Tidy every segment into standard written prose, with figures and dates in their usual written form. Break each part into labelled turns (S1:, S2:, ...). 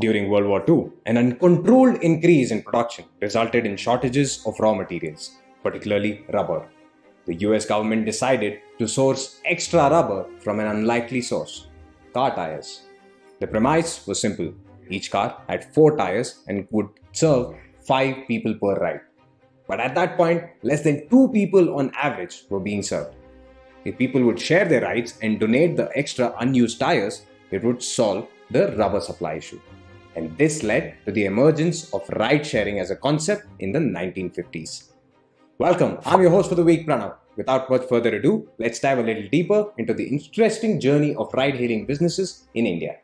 S1: During World War II, an uncontrolled increase in production resulted in shortages of raw materials, particularly rubber. The US government decided to source extra rubber from an unlikely source: car tires. The premise was simple: each car had 4 tires and would serve 5 people per ride. But at that point, less than 2 people on average were being served. If people would share their rides and donate the extra unused tires, it would solve the rubber supply issue. And this led to the emergence of ride sharing as a concept in the 1950s. Welcome, I'm your host for the week, Pranav. Without much further ado, let's dive a little deeper into the interesting journey of ride-hailing businesses in India.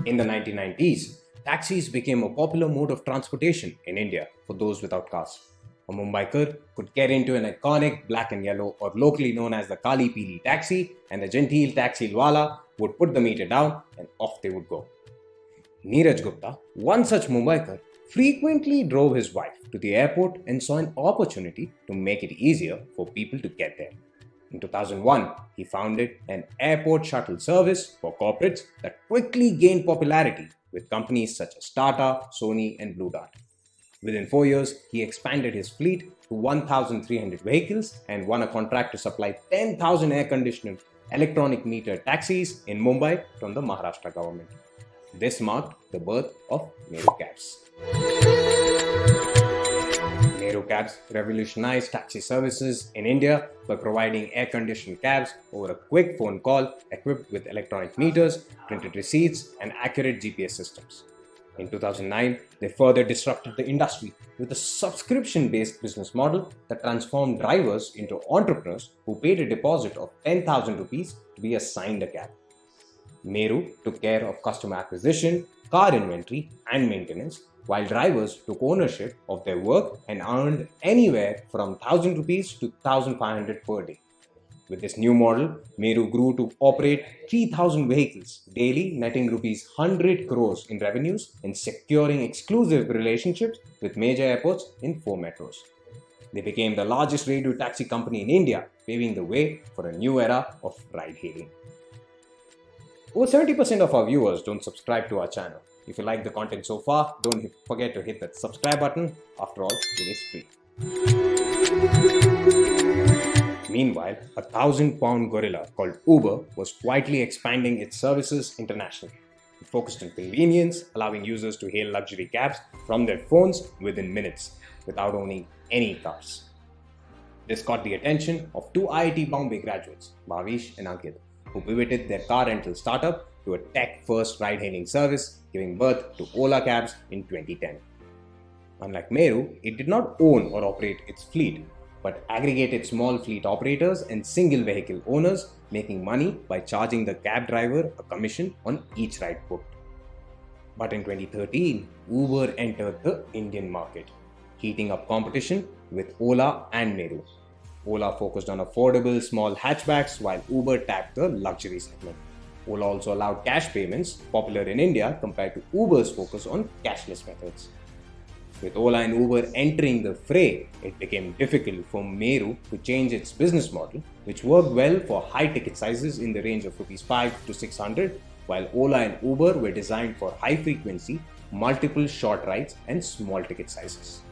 S1: In the 1990s, taxis became a popular mode of transportation in India for those without cars. A Mumbaiker could get into an iconic black and yellow, or locally known as the Kaali Peeli taxi, and the genteel taxi wala would put the meter down and off they would go. Neeraj Gupta, one such Mumbaiker, frequently drove his wife to the airport and saw an opportunity to make it easier for people to get there. In 2001, he founded an airport shuttle service for corporates that quickly gained popularity with companies such as Tata, Sony, and Blue Dart. Within 4 years, he expanded his fleet to 1,300 vehicles and won a contract to supply 10,000 air-conditioned electronic meter taxis in Mumbai from the Maharashtra government. This marked the birth of Meru Cabs. Meru Cabs revolutionized taxi services in India by providing air-conditioned cabs over a quick phone call equipped with electronic meters, printed receipts, and accurate GPS systems. In 2009, they further disrupted the industry with a subscription-based business model that transformed drivers into entrepreneurs who paid a deposit of 10,000 rupees to be assigned a cab. Meru took care of customer acquisition, car inventory, and maintenance, while drivers took ownership of their work and earned anywhere from 1,000 rupees to 1,500 per day. With this new model, Meru grew to operate 3,000 vehicles daily, netting rupees 100 crores in revenues and securing exclusive relationships with major airports in 4 metros. They became the largest radio taxi company in India, paving the way for a new era of ride-hailing. Over 70% of our viewers don't subscribe to our channel. If you like the content so far, don't forget to hit that subscribe button. After all, it is free. Meanwhile, a 1,000-pound gorilla called Uber was quietly expanding its services internationally. It focused on convenience, allowing users to hail luxury cabs from their phones within minutes without owning any cars. This caught the attention of 2 IIT Bombay graduates, Bhavish and Ankit, who pivoted their car rental startup to a tech-first ride-hailing service, giving birth to Ola Cabs in 2010. Unlike Meru, it did not own or operate its fleet, but aggregated small fleet operators and single vehicle owners, making money by charging the cab driver a commission on each ride booked. But in 2013, Uber entered the Indian market, heating up competition with Ola and Meru. Ola focused on affordable small hatchbacks while Uber tapped the luxury segment. Ola also allowed cash payments, popular in India compared to Uber's focus on cashless methods. With Ola and Uber entering the fray, it became difficult for Meru to change its business model, which worked well for high ticket sizes in the range of Rs 5 to 600, while Ola and Uber were designed for high frequency, multiple short rides, and small ticket sizes.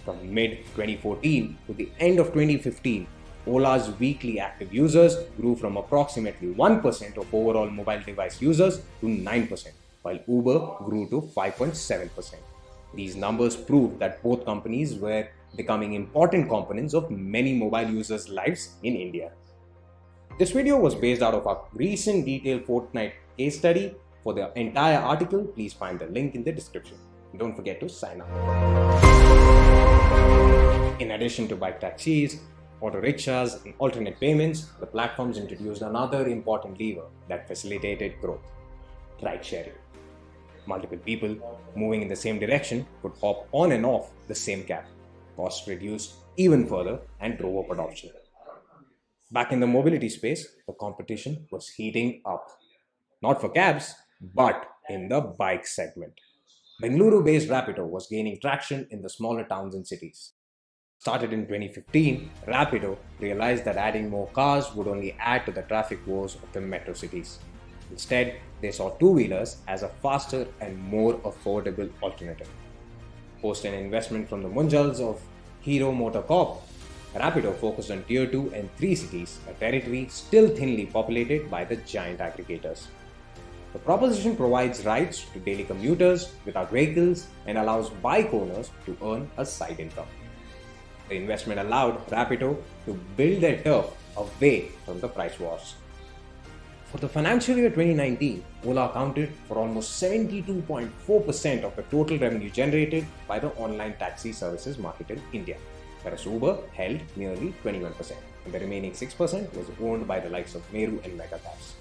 S1: From mid-2014 to the end of 2015, Ola's weekly active users grew from approximately 1% of overall mobile device users to 9%, while Uber grew to 5.7%. These numbers prove that both companies were becoming important components of many mobile users' lives in India. This video was based out of our recent detailed fortnight case study. For the entire article, please find the link in the description. Don't forget to sign up. In addition to bike taxis, auto rickshaws, and alternate payments, the platforms introduced another important lever that facilitated growth: ride sharing. Multiple people moving in the same direction could hop on and off the same cab. Costs reduced even further and drove up adoption. Back in the mobility space, the competition was heating up. Not for cabs, but in the bike segment. Bengaluru-based Rapido was gaining traction in the smaller towns and cities. Started in 2015, Rapido realized that adding more cars would only add to the traffic woes of the metro cities. Instead, they saw two-wheelers as a faster and more affordable alternative. Post an investment from the Munjals of Hero Motor Corp, Rapido focused on Tier 2 and 3 cities, a territory still thinly populated by the giant aggregators. The proposition provides rides to daily commuters without vehicles and allows bike owners to earn a side income. The investment allowed Rapido to build their turf away from the price wars. For the financial year 2019, Ola accounted for almost 72.4% of the total revenue generated by the online taxi services market in India, whereas Uber held nearly 21%, and the remaining 6% was owned by the likes of Meru and Megacabs.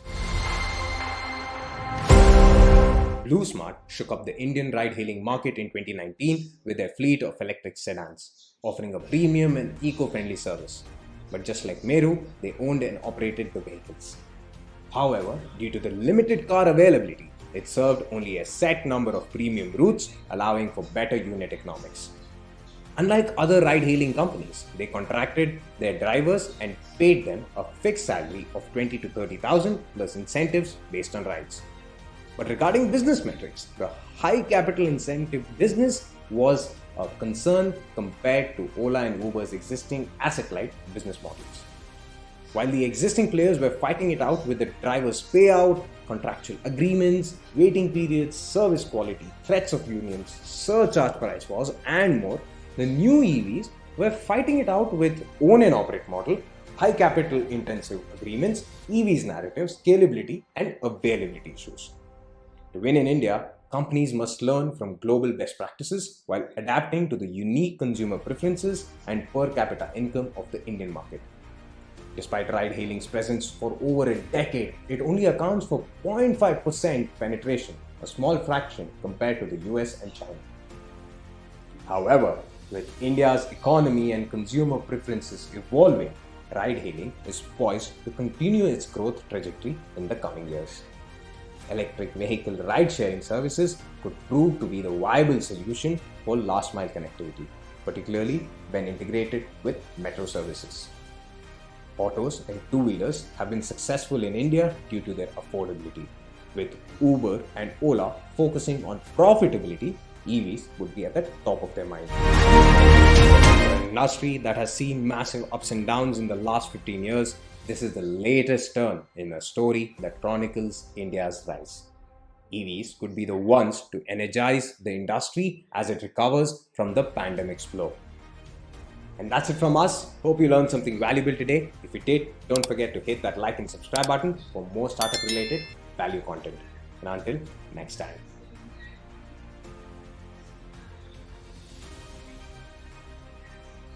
S1: BlueSmart shook up the Indian ride-hailing market in 2019 with their fleet of electric sedans, offering a premium and eco-friendly service. But just like Meru, they owned and operated the vehicles. However, due to the limited car availability, it served only a set number of premium routes, allowing for better unit economics. Unlike other ride-hailing companies, they contracted their drivers and paid them a fixed salary of 20 to 30,000 plus incentives based on rides. But regarding business metrics, the high capital incentive business was a concern compared to Ola and Uber's existing asset-light business models. While the existing players were fighting it out with the driver's payout, contractual agreements, waiting periods, service quality, threats of unions, surcharge price wars, and more, the new EVs were fighting it out with own and operate model, high capital intensive agreements, EVs narratives, scalability, and availability issues. To win in India, companies must learn from global best practices while adapting to the unique consumer preferences and per capita income of the Indian market. Despite ride-hailing's presence for over a decade, it only accounts for 0.5% penetration, a small fraction compared to the US and China. However, with India's economy and consumer preferences evolving, ride-hailing is poised to continue its growth trajectory in the coming years. Electric vehicle ride-sharing services could prove to be the viable solution for last-mile connectivity, particularly when integrated with metro services. Autos and two-wheelers have been successful in India due to their affordability. With Uber and Ola focusing on profitability, EVs would be at the top of their mind. For an industry that has seen massive ups and downs in the last 15 years, this is the latest turn in a story that chronicles India's rise. EVs could be the ones to energize the industry as it recovers from the pandemic's blow. And that's it from us. Hope you learned something valuable today. If you did, don't forget to hit that like and subscribe button for more startup related value content. And until next time.